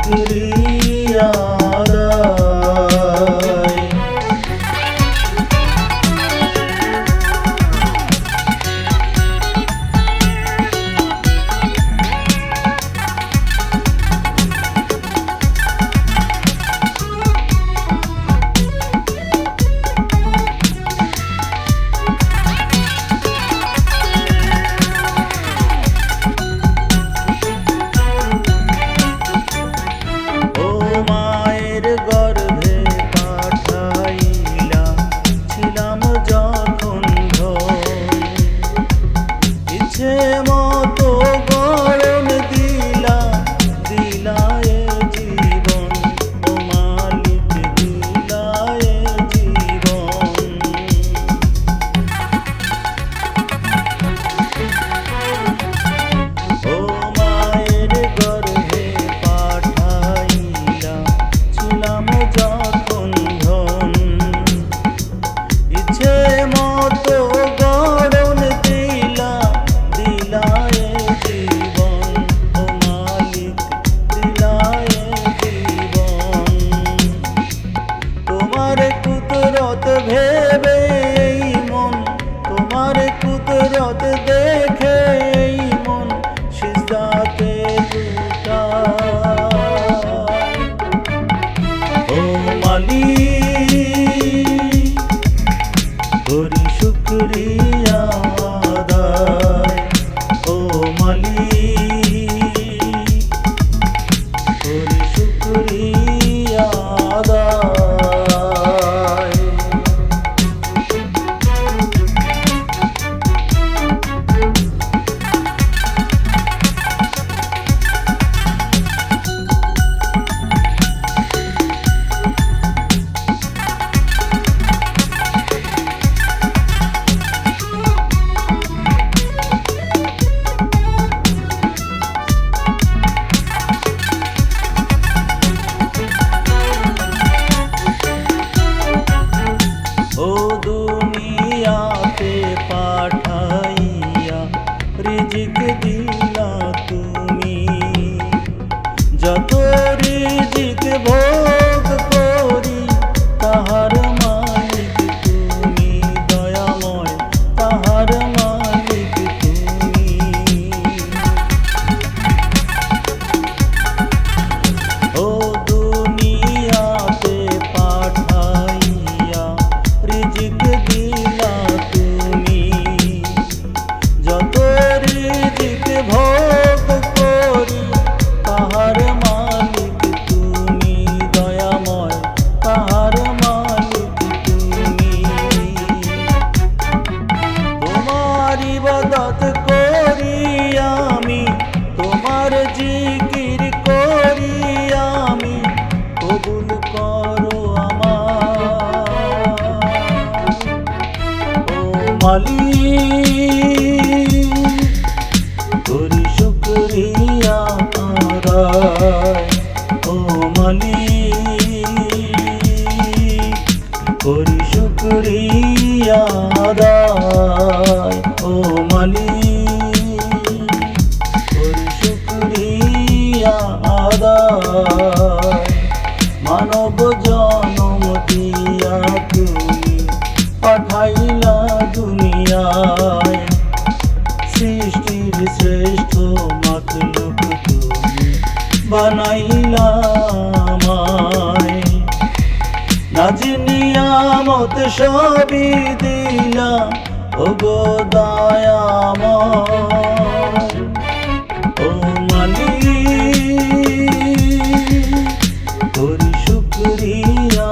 শুকরিয়া ভেবে এই মন তোমার কুদরত দেখে এই মন সিজদাতে লুটায়। ও মালিক করি শুকরিয়া আদায়, ও মালিক করি শুকরিয়া আদায়। ও দুনিয়াতে পাঠাইয়া রিজিক দিলা তুমি, যত রিজিক ভোগ করি তাহার মালিক তুমি, দয়াময় তাহার মালিক তুমি। ও দুনিয়াতে পাঠাইয়া রিজিক দিলা তুমি, যত রিজিক ভোগ করি তাহার মালিক তুমি, দয়াময় তাহার মালিক তুমি। তোমার ইবাদত করি আমি, তোমার জিকির করি আমি, কবুল করো আমার। ও মালিক করি শুকরিয়া আদায়, ও মালিক করি শুকরিয়া আদায়, ও মালিক করি শুকরিয়া আদায়। মানব জনম দিয়া তুমি পাঠাইলা দুনিয়ায়, সৃষ্টির শ্রেষ্ঠ মাখলুক তুমি বানাইলা আমায়। নাজ নিয়ামত সবই দিলা ওগো দয়াময়। ও মালিক করি শুকরিয়া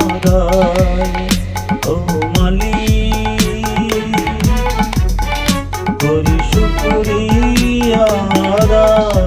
আদায়, ও মালিক করি শুকরিয়া আদায়।